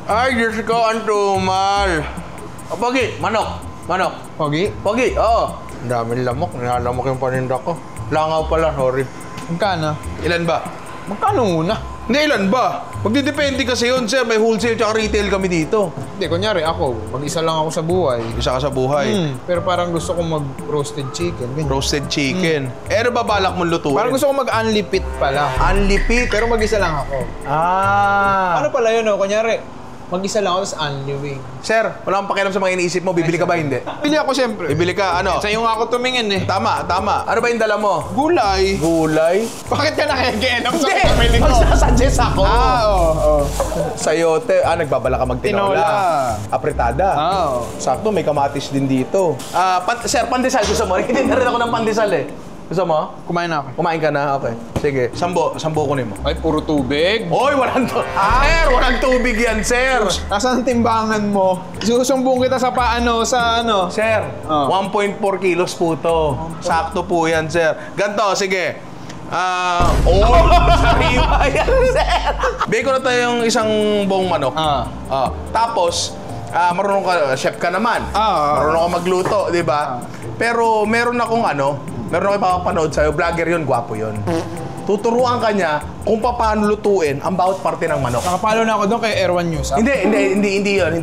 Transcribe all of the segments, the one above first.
Ay, Diyos ko, ang tumal. Oh, Pogi, manok. Manok. Pogi? Pogi, oo. Ang daming lamok. Nilalamok yung paninda ko. Langaw pala, sorry. Magkano? Ilan ba? Magkano una? Hindi, ilan ba? Magdidepende kasi yun, sir. May wholesale tsaka retail kami dito. Hindi, kunyari ako, mag-isa lang ako sa buhay. Isa ka sa buhay. Pero parang gusto ko mag-roasted chicken. Ganyan. Roasted chicken. Eh, ano ba balak mong lutuin? Parang gusto ko mag-unlipit pala. Unlipit. Pero mag-isa lang ako. Ano pala yun, no? Kunyari, mag-isa lang ako, tapos unli wing. Sir, wala kang pakialam sa mga iniisip mo. Bibili ka ba, hindi? Bili ako siyempre. Bibili ka, ano? Sa'yo nga ako tumingin eh. Tama, tama. Ano ba yung dala mo? Gulay. Gulay? Bakit ka nakikialam sa Hindi! pamili ko? Magsasuggest ako. Oo. Sayote. Nagbabala ka magtinola. Tinola. Apretada. Oo. Sakto, may kamatis din dito. Sir, pandesal. Gusto mo? Hindi na rin ako ng pandesal eh. Gusto mo? Kumain na ako. Kumain ka na? Okay. Sige. Sambo kunin mo. Ay, puro tubig. Oy, walang Sir, walang tubig yan, sir. Nasaan ang timbangan mo? Susumbong kita sa Sir, 1.4 kilos po to. Sakto po yan, sir. Ganto, sige. Sariwa yan, sir. Bigay ko na tayo yung isang buong manok. Tapos, marunong ka, chef ka naman. Marunong ka magluto, di ba? Pero meron akong meron akong ipapapanood sa'yo. Vlogger yun, gwapo yun. Tuturuan ka niya kung paano lutuin ang bawat parte ng manok. Nakapalo na ako doon kay Erwan News. Hindi yun.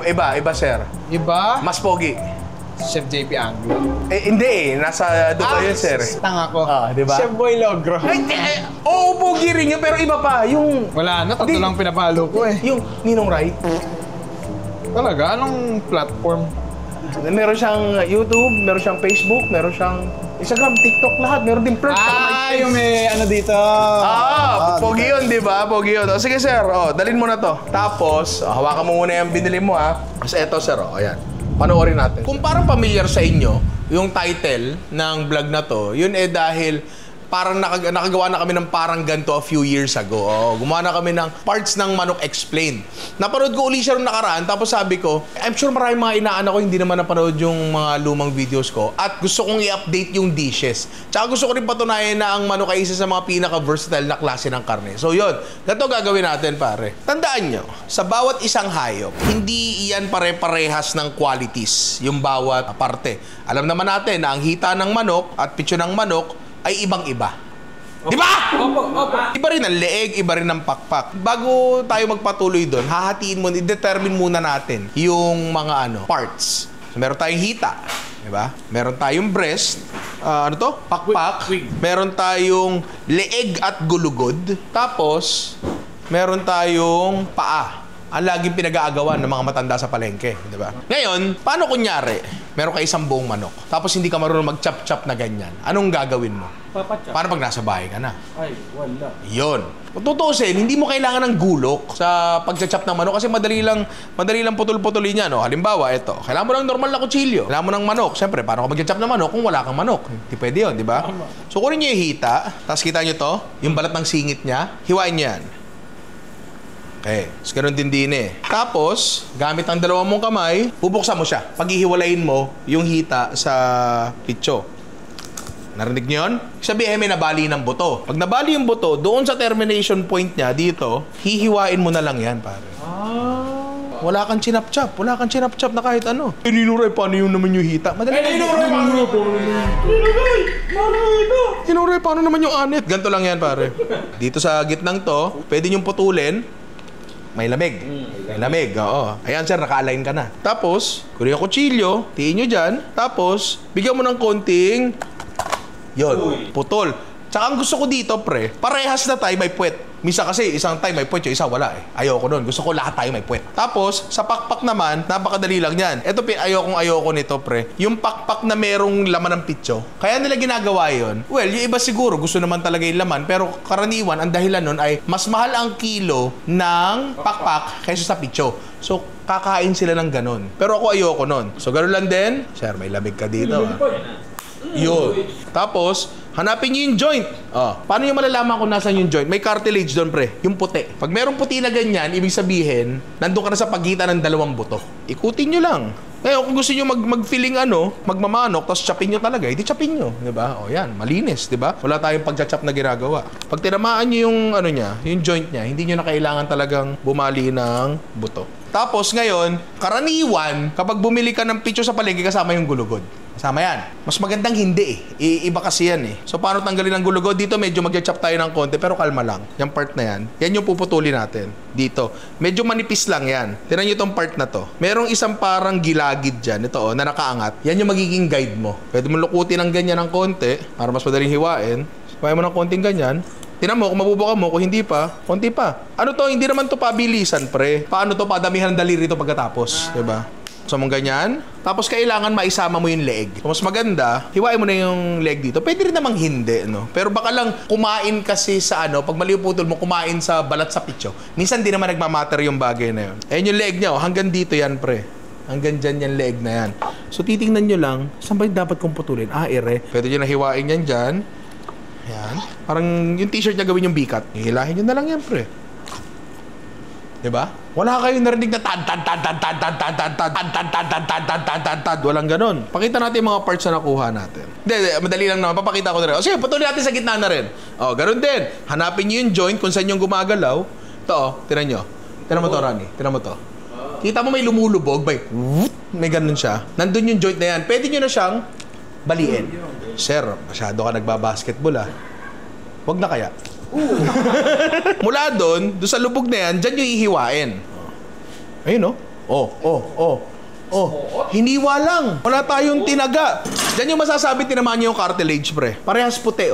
Iba, sir. Iba? Mas pogi. Chef JP Anglo. Hindi. Nasa Dubai yun, sir. Tanga ko. Di ba? Chef Boy Logro. Oo, pogi rin yun, pero iba pa. Yung... Wala na, tatlo lang pinapalo ko eh. Yung Ninong Rai. Talaga? Anong platform? Meron siyang YouTube, meron siyang Facebook, meron siyang Instagram, TikTok, lahat. Meron din Perk. Yung may dito. Pogi yun, di ba? Pogi yun. Sige, sir. Dalhin mo na to. Tapos, hawakan mo muna yung binili mo, ha? Kasi eto, sir. Ayan. Panoorin natin. Kung parang familiar sa inyo, yung title ng vlog na to, yun dahil parang nakagawa na kami ng parang ganito a few years ago. Gumawa na kami ng parts ng Manok Explained. Napanood ko uli siya nung nakaraan, tapos sabi ko, I'm sure maraming mga inaanak ko hindi naman napanood yung mga lumang videos ko at gusto kong i-update yung dishes. Tsaka gusto ko rin patunayan na ang manok ay isa sa mga pinaka-versatile na klase ng karne. So yun, ganito gagawin natin, pare. Tandaan nyo, sa bawat isang hayop, hindi iyan pare-parehas ng qualities yung bawat parte. Alam naman natin na ang hita ng manok at pitso ng manok ay ibang-iba. Di ba? Iba rin ang leeg, iba rin ang pakpak. Bago tayo magpatuloy doon, hahatiin mo, i-determine muna natin yung mga parts. So, meron tayong hita. Di ba? Meron tayong breast. Pakpak. Meron tayong leeg at gulugod. Tapos, meron tayong paa. Ang laging pinag-aagawan ng mga matanda sa palengke, di ba? Ngayon, paano kunyari, meron ka isang buong manok, tapos hindi ka marunong mag-chop-chop na ganyan, anong gagawin mo? Papachop. Paano pag nasa bahay ka na? Ay, wala. Yun. Kung tutuusin, hindi mo kailangan ng gulok sa pag-chop ng manok kasi madali lang putol-putulin yan. Halimbawa, ito, kailangan mo ng normal na kutsilyo. Kailangan mo ng manok. Siyempre, paano ka mag-chop ng manok kung wala kang manok? Hindi pwede yun, di ba? So, kunin nyo yung hita, tapos kita nyo to, yung balat ng singit niya, hiwain nyo yan. Okay, so ganun din Tapos, gamit ang dalawang mong kamay, bubuksan mo siya. Paghihiwalayin mo yung hita sa pitso. Narinig niyo yun? Sabihin may nabali ng buto. Pag nabali yung buto, doon sa termination point niya, dito, hihiwain mo na lang yan, pare. Wala kang chinap-chop. Wala kang chinap-chop na kahit ano. Ninuray, paano yun naman yung hita? Madali. Ninuray, paano naman yung anit? Ganto lang yan, pare. Dito sa gitnang to, pwede niyong putulin. May lamig. May lamig, oo. Ayan, sir, naka-align ka na. Tapos, kunin yung kutsilyo, tiin nyo dyan. Tapos, bigyan mo ng konting... Yun, putol. Tsaka ang gusto ko dito, pre, parehas na tayo may puwet. Misa kasi, isang tayo may puwet, yung isa wala eh. Ayoko nun. Gusto ko lahat tayo may puwet. Tapos, sa pakpak naman, napakadali lang yan. Ito, ayoko nito, pre. Yung pakpak na merong laman ng pitso. Kaya nila ginagawa yun. Well, yung iba siguro, gusto naman talaga yung laman. Pero karaniwan, ang dahilan nun ay mas mahal ang kilo ng pakpak kaysa sa pitso. So, kakain sila ng ganun. Pero ako ayoko nun. So, ganun lang din. Sir, may lamig ka dito. Yun. Tapos, hanapin nyo yung joint. Paano nyo malalaman kung nasan yung joint? May cartilage doon, pre. Yung puti. Pag merong puti na ganyan, ibig sabihin, nandun ka na sa pagitan ng dalawang buto. Ikutin nyo lang. Ngayon, kung gusto nyo mag-filling magmamanok, tapos chopin nyo talaga, hindi chopin nyo, di ba? O yan, malinis, di ba? Wala tayong pag-chop na ginagawa. Pag tinamaan nyo yung yung joint niya, hindi nyo na kailangan talagang bumali ng buto. Tapos ngayon, karaniwan, kapag bumili ka ng picho sa palengke, kasama yung gulugod. Kasama yan. Mas magandang hindi Iba kasi yan So, paano tanggalin ang gulugod? Dito medyo mag-chop tayo ng konti, pero kalma lang. Yung part na yan, yan yung puputulin natin. Dito. Medyo manipis lang yan. Tignan nyo itong part na to. Merong isang parang gilagid dyan. Ito na nakaangat. Yan yung magiging guide mo. Pwede mo lukutin ng ganyan ng konti, para mas madaling hiwain. Hiwain mo ng konting ganyan. Tinan mo, kung mabubuka mo, kung hindi pa, konti pa. Ano to? Hindi naman to pabilisan, pre. Paano to? Padamihan ng daliri to pagkatapos. Diba? So, mong ganyan. Tapos, kailangan maisama mo yung leg. So, mas maganda, hiwain mo na yung leg dito. Pwede rin namang hindi, no? Pero baka lang kumain kasi sa pag mali yung putol mo, kumain sa balat sa pitso. Minsan, di naman nagmamatter yung bagay na yun. Ayun yung leg niya, hanggang dito yan, pre. Hanggang dyan yung leg na yan. So, titingnan nyo lang, saan ba yung dapat kong putulin? Ere. Pwede nyo na hiwain yan dyan. Yan. Parang yung t-shirt niya gawin yung bikat. Hihilahin nyo na lang yan, pre. Diba? Wala kayong narinig na walang ganon. Pakita natin yung mga parts na nakuha natin. Hindi, madali lang naman. Papakita ko na rin. O sige, patuloy natin sa gitna na rin. O, ganon din. Hanapin nyo yung joint kung saan yung gumagalaw. Ito, tinan nyo. Tinan mo to, Rani. Tinan mo to. Kita mo may lumulubog. May ganon siya. Nandun yung joint na yan. Pwede nyo na siyang baliin. Sir, masyado ka nagbabasketball Wag na kaya. Mula doon sa lubog na yan, dyan yung ihiwain. Ayun hiniwa lang. Wala tayong tinaga. Dyan yung masasabi, tinamaan nyo yung cartilage, pre. Parehas puti,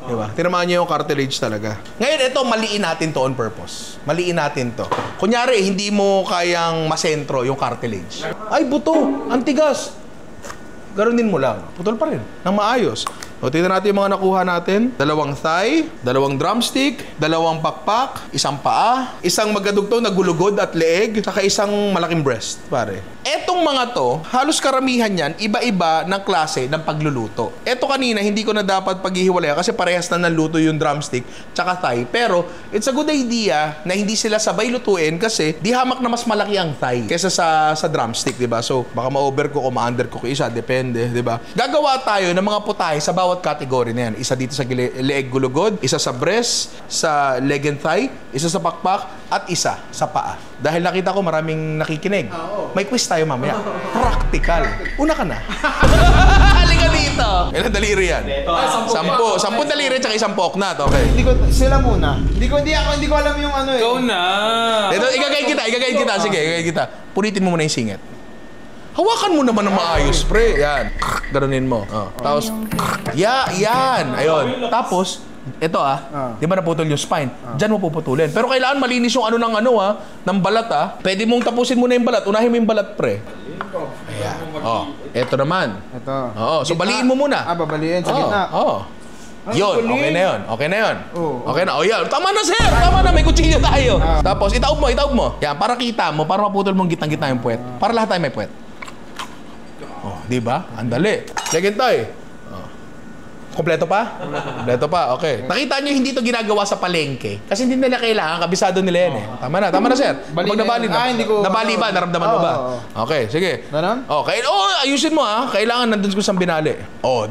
Diba? Tinamaan nyo yung cartilage talaga. Ngayon, ito, maliin natin to on purpose. Maliin natin to. Kunyari, hindi mo kayang masentro yung cartilage. Ay, buto! Ang tigas! Garunin mo lang. Putol pa rin. Nang maayos. O, tignan natin yung mga nakuha natin. 2 thigh, 2 drumstick, 2 pakpak, 1 paa, 1 magkadugtong na gulugod at leeg, saka 1 malaking breast, pare. Etong mga to, halos karamihan yan, iba-iba ng klase ng pagluluto. Eto kanina, hindi ko na dapat paghihiwalay kasi parehas na naluto yung drumstick tsaka thigh. Pero, it's a good idea na hindi sila sabay lutuin kasi di hamak na mas malaki ang thigh kaysa sa drumstick, diba? So, baka ma-overcook o ma-undercook isa, depende, diba? Gagawa tayo ng mga putahe sa bawat category na yan. Isa dito sa leeg gulugod, isa sa breast, sa leg and thigh, isa sa pakpak, at isa sa paa. Dahil nakita ko maraming nakikinig. May quiz tayo mamaya. Practical. Una ka na. Halika dito. Ilan daliri yan? 10 daliri tsaka 1 poknat. Okay. Sila muna. Hindi ko alam yung Go na! Ito, igagayad kita. Sige, igagayad kita. Punitin mo muna yung singit. Hawakan mo naman ng maayos, pre. Yan. Ganunin mo. Tapos, yan. Ayun. Tapos, ito di ba naputol yung spine? Diyan mo puputulin. Pero kailangan malinis yung ng balat Pwede mong tapusin muna yung balat. Unahin mo yung balat, pre. Ayan. Ito naman. Ito. So, baliin mo muna. Babaliin sa gitna. Yun, okay na yun. Okay na. Yan. Tama na, sir. Tama na. May kutsilyo tayo. Tapos, itaob mo. Yan, para kita mo. Para maputol mong gitna-gitna yung puwet. Para lahat tayo may puwet. Di ba? Andali. Lagyan tayo. Kompleto pa? Kompleto pa, okay. Nakita nyo, hindi to ginagawa sa palengke. Kasi hindi nila kailangan, kabisado nila yan Tama na, sir. Pag nabali na. Nabali ba? Naramdaman mo ba? Okay, sige. Ganon? Okay. Ayusin mo Kailangan nandun ko sa binali.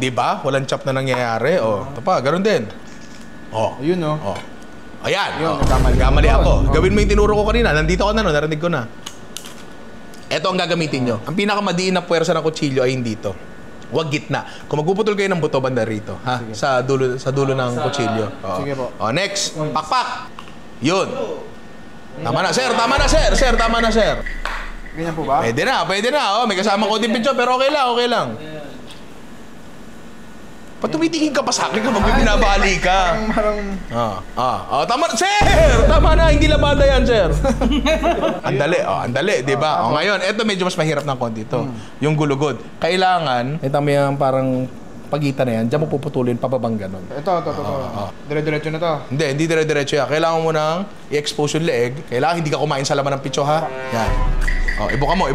Di ba? Walang chop na nangyayari. Ito pa, ganoon din. Yun Ayan. Yun, nagkamali ako. Gawin mo yung tinuro ko kanina. Nandito ka na, narinig ko na. Ito ang gagamitin nyo. Ang pinakamadiin na puwersa ng kutsilyo ay hindi ito. Huwag gitna. Kung magpuputol kayo ng buto, banda rito. Sa dulo ng kutsilyo. Sige po. Next. Pakpak. Yun. Tama na, sir. Tama na, sir. Ganyan po ba? Pwede na. May kasama ko din picture, pero okay lang. Tumitingin ka pa sa akin kapag may binabali ka. Tama na, sir! Tama na, hindi labada yan, sir. Andali, di ba? Ngayon, eto medyo mas mahirap ng konti ito. Yung gulugod. Kailangan, ito may parang pagitan na yan, dyan mo puputulin, pababang ganon. Ito. Dire-diretso na to. Hindi dire-diretso yan. Kailangan mo nang i-expose yung leeg. Kailangan hindi ka kumain sa laman ng pitso, ha? Yan. Ibuka mo.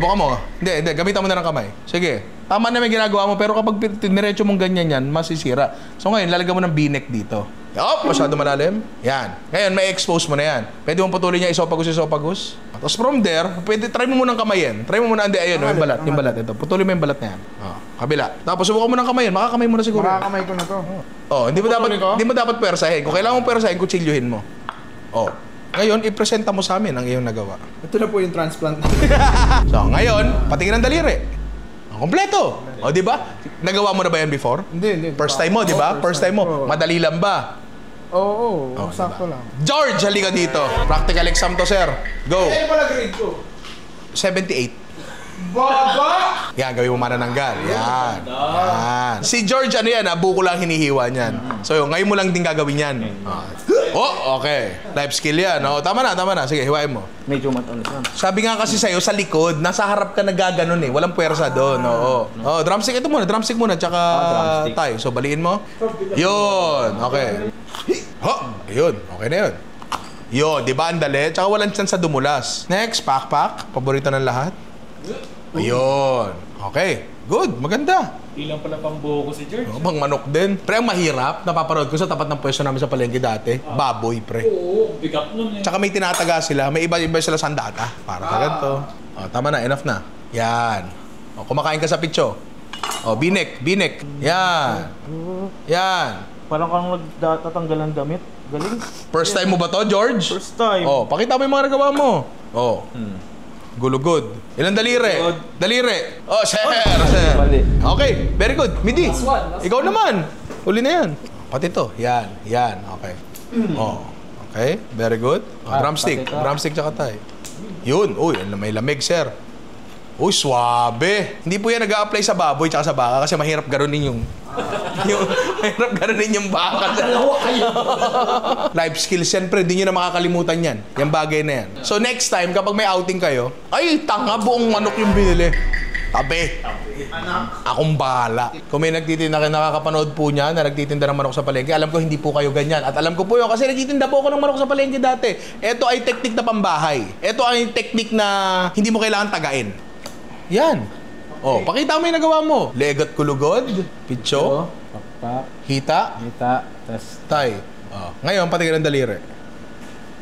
Hindi, gamitan mo na ng kamay. Sige. Tama na may ginagawa mo, pero kapag diretso mong ganyan yan, masisira. So ngayon, lalagyan mo ng binek dito. Yup, masyado malalim. Yan. Ngayon, may expose mo na yan. Pwede mong patuloy niya isopagus. Tapos from there, pwede, try mo munang kamayin. Try mo muna, hindi, ayun, yung balat. Ito, patuloy mo yung balat na yan. Kabila. Tapos subukan mo ng kamayin. Makakamay mo na siguro. Makakamay ko na to. Hindi mo dapat persahin. Kung kailangan mong persahin, kutsilyohin mo. Ngayon, ipresenta mo sa amin ang iyong nagawa. Ito na po yung transplant. So, ngayon, patingin ang daliri. Kompleto. Di ba? Nagawa mo na ba yan before? Hindi. First time mo, di ba? First time mo. Madali lang ba? Oo, sakto lang. George, halika dito. Practical exam to, sir. Go. Ano pala grade ko? 78. Baba! Yan, gawin mo manananggal. Yan. Si George, ano yan, buko lang hinihiwa niyan. So, ngayon mo lang din gagawin yan. Okay. Life skill yan. Tama na. Sige, hiwain mo. Medyo matalas lang. Sabi nga kasi sa'yo, sa likod, nasa harap ka nagaganon eh. Walang puwersa doon. Drumstick. Ito muna. Drumstick muna. Tsaka drumstick. tayo. So, baliin mo. Yun. Okay. Yun. Okay na yun. Yun. Di ba? Ang dali. Tsaka walang chance sa dumulas. Next, pakpak. Paborito ng lahat. Ayun. Okay. Good. Maganda. Ilang pala pang buho ko si George. Bang manok din. Pre, ang mahirap. Napapanood ko sa tapat ng pwesto namin sa palengke dati. Baboy, pre. Oo, bigat nun eh. Tsaka may tinataga sila. May iba-iba sila sandata. Para sa ganito. Tama na. Enough na. Yan. Kumakain ka sa pitso. Binek. Yan. Parang kang nagtatanggal ng damit. Galing. First time mo ba to, George? First time. Pakita mo yung mga nagawa mo. Gulugod. Ilang daliri? Daliri. Sir. Mali. Okay, very good. Midi. Ikaw naman. Uli na yan. Pati to. Yan. Okay. Okay, very good. Drumstick. Drumstick tsaka tay. Yun. Uy, may lamig, sir. Uy, swabe. Hindi po yan nag-a-apply sa baboy tsaka sa baka kasi mahirap garunin yung mahirap garunin yung baka. Life skills yan, pre. Hindi nyo na makakalimutan yan. Yung bagay na yan. So next time, kapag may outing kayo, ay, tanga, buong manok yung binili. Tabi. Akong bahala. Kung may nagtitinda kayo, nakakapanood po niya na nagtitinda ng manok sa palengke, alam ko hindi po kayo ganyan. At alam ko po yun kasi nagtitinda po ako ng manok sa palengke dati. Ito ay teknik na pambahay. Ito ay teknik na hindi mo kailangan tagain. Yan. Pakita mo yung nagawa mo. Legat kulugod, pitso, Pakpak. hita, Tas tay. Ngayon, patingin ang daliri.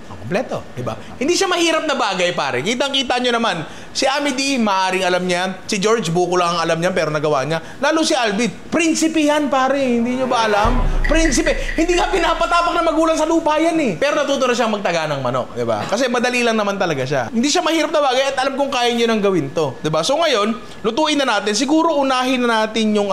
Kompleto, diba? Hindi siya mahirap na bagay, pare. Kitang-kita nyo naman. Si Ami D, maaring alam niya. Si George, buko lang ang alam niya, pero nagawa niya. Lalo si Albit, prinsipe yan, pare. Hindi nyo ba alam? Prinsipe. Hindi nga pinapatapak na magulang sa lupa yan eh. Pero natuto na siyang magtaga ng manok, diba? Kasi madali lang naman talaga siya. Hindi siya mahirap na bagay at alam kong kaya nyo nang gawin to. Diba? So ngayon, lutuin na natin. Siguro unahin na natin yung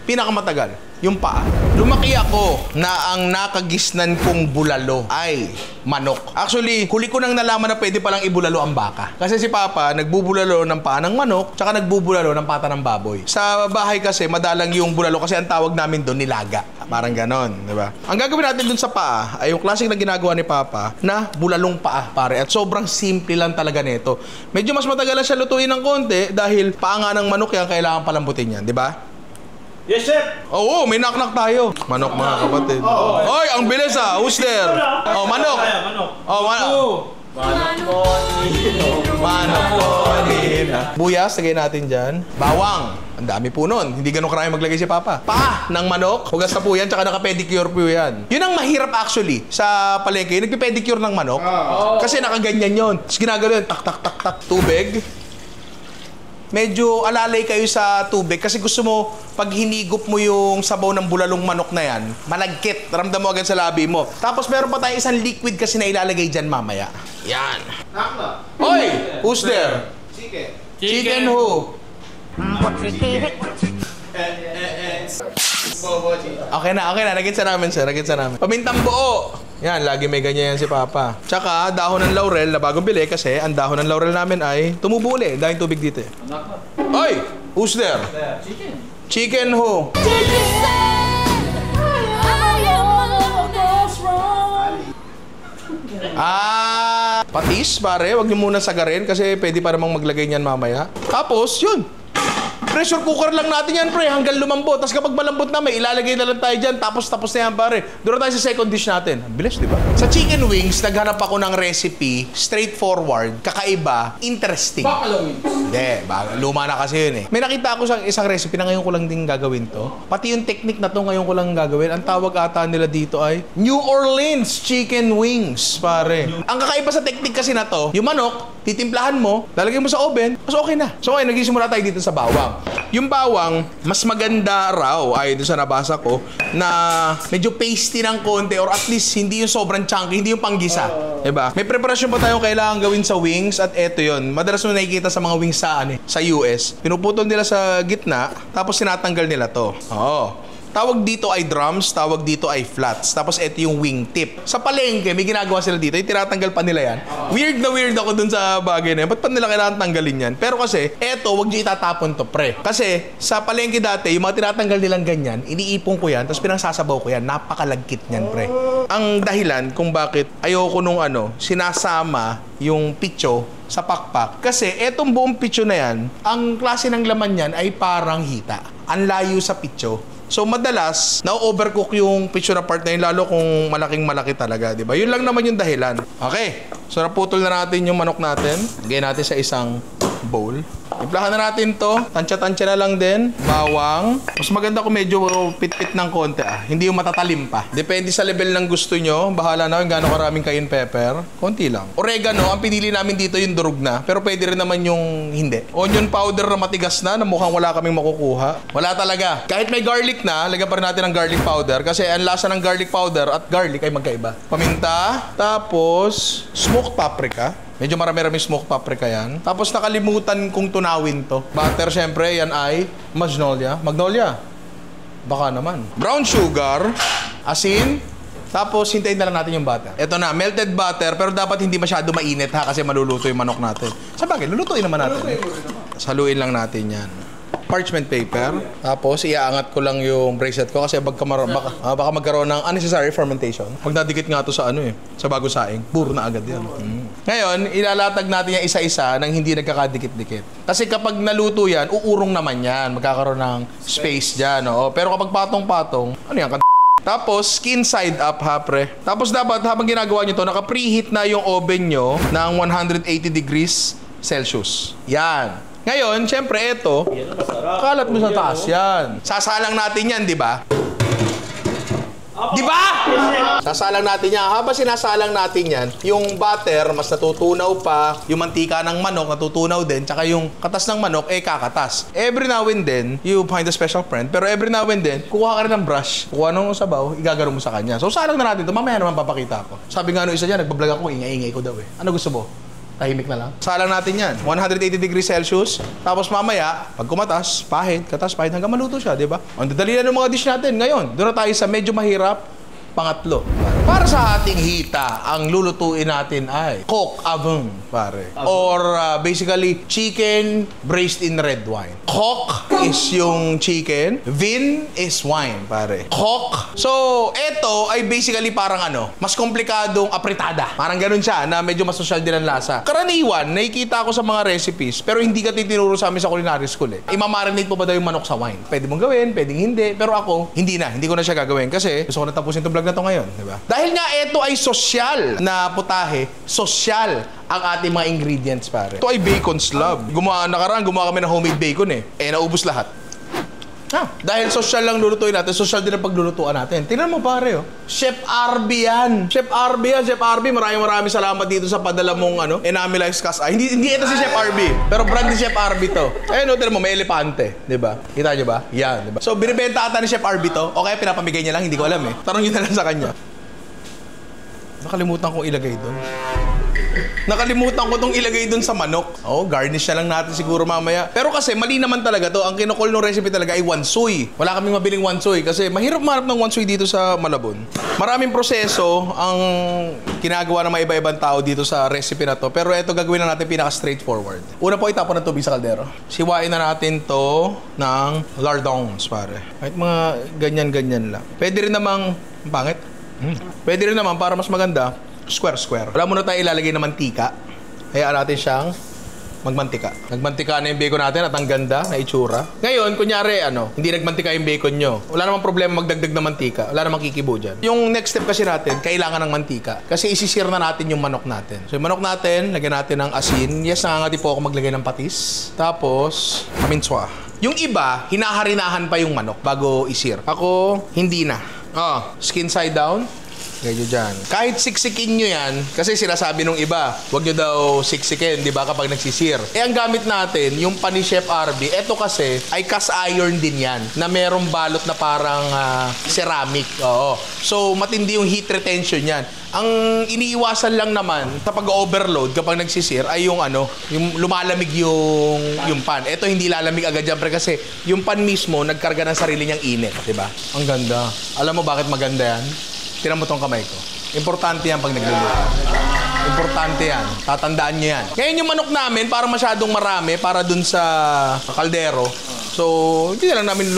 pinakamatagal. Yung paa. Lumaki ako na ang nakagisnan kong bulalo ay manok. Actually, huli ko nang nalaman na pwede palang ibulalo ang baka. Kasi si Papa, nagbubulalo ng paa ng manok, tsaka nagbubulalo ng pata ng baboy. Sa bahay kasi, madalang yung bulalo kasi ang tawag namin doon nilaga. Parang ganon, di ba? Ang gagawin natin doon sa paa ay yung klaseng na ginagawa ni Papa na bulalong paa, pare. At sobrang simple lang talaga nito. Medyo mas matagal lang siya lutuin ng konti dahil paa nga ng manok yan, kailangan palambutin yan, di ba? Yes, chef! Oo, may knock-knock tayo. Manok, mga kapatid. Oy, ang bilis Who's there? Manok. Manok. Manok po, Nina. Buyas, lagay natin dyan. Bawang. Ang dami po nun. Hindi ganun karami maglagay si Papa. Paa ng manok. Hugas na po yan, tsaka naka-pedicure po yan. Yun ang mahirap actually sa palengke. Nagpe-pedicure ng manok. Kasi nakaganyan yun. Tapos ginagano yun, tak, tubig. Medyo alalay kayo sa tubig kasi gusto mo, pag hinigop mo yung sabaw ng bulalong manok na yan, malagkit. Ramdam mo agad sa labi mo. Tapos meron pa tayong isang liquid kasi na ilalagay dyan mamaya. Yan. Hoy! Who's there? Chicken who? Okay na. Nagitsa namin, sir. Pamintang buo. Yan, lagi may ganyan yan si Papa. Tsaka, dahon ng laurel na bagong bili kasi ang dahon ng laurel namin ay tumubo uli dahil tubig dito eh. Oy! Who's there? Chicken who? Patis, pare. Huwag niyo muna sagarin kasi pwede pa namang maglagay niyan mamaya. Tapos, yun. Pressure cooker lang natin yan, pre, hanggang lumambot. Tapos kapag malambot na, may ilalagay na lang tayo dyan. Tapos na yan, pare. Doon tayo sa second dish natin. Bilis, di ba? Sa chicken wings, naghanap ako ng recipe, straightforward, kakaiba, interesting. Buffalo wings. Hindi, luma na kasi yun eh. May nakita ako sa isang recipe na ngayon ko lang din gagawin to. Pati yung technique na to ngayon ko lang gagawin. Ang tawag ata nila dito ay New Orleans chicken wings, pare. Ang kakaiba sa technique kasi na to, yung manok, titimplahan mo, lalagay mo sa oven, mas okay na. So ngayon, nagsisimula tayo dito sa bawang. Yung bawang, mas maganda raw, ay doon sa nabasa ko, na medyo pasty ng konti or at least hindi yung sobrang chunky, hindi yung panggisa. Diba? May preparasyon pa tayong kailangan gawin sa wings at eto yun. Madalas mo nakikita sa mga wings sa US. Pinuputol nila sa gitna, tapos sinatanggal nila to. Oo. Tawag dito ay drums, tawag dito ay flats. Tapos ito yung wingtip. Sa palengke, may ginagawa sila dito. Yung tinatanggal pa nila yan. Weird na weird ako dun sa bagay na yan. Ba't pa nila kailangan tanggalin yan? Pero kasi, eto, wag nyo itatapon to, pre. Kasi, sa palengke dati, yung mga tinatanggal nilang ganyan, iniipon ko yan, tapos pinangsasabaw ko yan. Napakalagkit niyan, pre. Ang dahilan kung bakit ayoko nung sinasama yung picho sa pakpak. Kasi, etong buong picho na yan, ang klase ng laman yan ay parang hita. Ang layo sa picho. So madalas, na-overcook yung picture na part na yun, lalo kung malaking-malaki talaga, di ba? Yun lang naman yung dahilan. Okay, so naputol na natin yung manok natin. Lagay natin sa isang bowl. Implahan na natin to. Tansya-tansya na lang din. Bawang. Mas maganda kung medyo pit-pit ng konti Hindi yung matatalim pa. Depende sa level ng gusto nyo. Bahala na kung gaano karaming cayenne pepper. Konti lang. Oregano, ang pinili namin dito yung durug na. Pero pwede rin naman yung hindi. Onion powder na matigas na mukhang wala kaming makukuha. Wala talaga. Kahit may garlic na, lagyan pa rin natin ng garlic powder. Kasi ang lasa ng garlic powder at garlic ay magkaiba. Paminta. Tapos, smoked paprika. Medyo marami-rami smoked paprika yan. Tapos nakalimutan kong tunawin to. Butter, syempre, yan ay magnolia. Magnolia. Baka naman. Brown sugar, asin, tapos hintayin na lang natin yung butter. Ito na, melted butter, pero dapat hindi masyado mainit ha, kasi maluluto yung manok natin. Sa bagay, lulutuin naman natin. Saluin lang natin yan. Parchment paper. Tapos, iaangat ko lang yung bracelet ko kasi baka magkaroon ng unnecessary fermentation. Pag nadikit nga to sa sa bago saing, puro na agad yan. Ngayon, ilalatag natin yung isa-isa nang hindi nagkakadikit-dikit. Kasi kapag naluto yan, uurong naman yan. Magkakaroon ng space dyan. Pero kapag patong-patong, tapos, skin side up ha, pre. Tapos dapat, habang ginagawa nyo to, naka-preheat na yung oven nyo ng 180 degrees Celsius. Yan. Ngayon, syempre, ito, kalat mo sa taas yan. Sasalang natin yan, di ba? Di ba? Sasalang natin yan. Habang sinasalang natin yan, yung butter, mas natutunaw pa, yung mantika ng manok, natutunaw din, tsaka yung katas ng manok, kakatas. Every now and then, you find a special friend, pero every now and then, kukuha ka rin ng brush, kukuha ng sabaw, igagaro mo sa kanya. So, salang na natin ito. Mamaya naman papakita ko. Sabi nga isa dyan, nagbablog ako, ingay-ingay ko daw Ano gusto mo? Tahimik na lang. Salang natin yan. 180 degrees Celsius. Tapos mamaya, pag kumatas, pahid, hanggang maluto siya, di ba? Ang dadali na ng mga dish natin. Ngayon, doon na tayo sa medyo mahirap, pangatlo. Para sa ating hita, ang lulutuin natin ay coq au pare. Or basically, chicken braised in red wine. Coq is yung chicken, vin is wine, pare. Coq. So, eto ay basically parang mas komplikadong apritada. Parang ganun siya, na medyo mas social din ang lasa. Karaniwan, nakikita ko sa mga recipes, pero hindi ka tinuro sa amin sa culinary school Imamarinate mo ba daw yung manok sa wine? Pwede mong gawin, pwedeng hindi. Pero ako, hindi ko na siya gagawin kasi gusto ko na tapusin itong vlog na to ngayon, di ba? Dahil nga ito ay sosyal na putahe, sosyal ang ating mga ingredients, pare. Ito ay bacon slab. Gumawa kami ng homemade bacon naubos lahat. Dahil sosyal lang lulutuin natin, sosyal din ang paglulutuan natin. Tingnan mo, pare, Chef RB yan. Chef RB. Maraming salamat dito sa padala mong enamelize cast. Hindi ito si Chef RB, pero brand ni Chef RB to. Tingnan mo, may elepante, di ba? Kita nyo ba? Yan, di ba? So, binibenta ata ni Chef RB to. Okay, pinapamigay niya lang, hindi ko alam Tanong nyo na lang sa kanya. Nakalimutan kong ilagay doon. Nakalimutan ko tong ilagay dun sa manok. Garnish na lang natin siguro mamaya. Pero kasi mali naman talaga to. Ang kinukol ng recipe talaga ay wansoy. Wala kaming mabiling wansoy kasi mahirap mahanap ng wansoy dito sa Malabon. Maraming proseso ang ginagawa ng mga iba-ibang tao dito sa recipe na to. Pero ito gagawin na natin pinaka-straightforward. Una po, itapon ng tubig sa kaldero. Siwain na natin to ng lardons, pare. Kahit mga ganyan-ganyan lang. Pwede rin namang, pangit? Pwede rin naman para mas maganda, square. Wala muna tayo ilalagay na mantika. Hayaan natin siyang magmantika. Nagmantika na yung bacon natin at ang ganda na itsura. Ngayon, kunyari, hindi nagmantika yung bacon nyo. Wala namang problema magdagdag na mantika. Wala namang kikibo dyan. Yung next step kasi natin, kailangan ng mantika. Kasi isisir na natin yung manok natin. So yung manok natin, lagyan natin ng asin. Yes, nangangati po ako maglagay ng patis. Tapos, kaminswa. Yung iba, hinaharinahan pa yung manok bago isir. Ako, hindi na. Skin side down. Ganyan dyan. Kahit siksikin nyo yan, kasi sinasabi nung iba, huwag nyo daw siksikin, di ba, kapag nagsisir. Ang gamit natin, yung pa ni Chef RB, eto kasi, ay cast iron din yan, na merong balot na parang ceramic. Oo. So, matindi yung heat retention yan. Ang iniiwasan lang naman sa pag-overload kapag nagsisir ay yung yung lumalamig yung pan. Ito hindi lalamig agad dyan, kasi yung pan mismo nagkarga ng sarili niyang init, di ba? Ang ganda. Alam mo bakit maganda yan? Tinan mo tong kamay ko. Importante yan pag nagluluto. Importante yan. Tatandaan nyo yan. Ngayon yung manok namin, parang masyadong marami para dun sa kaldero. So, hindi na lang namin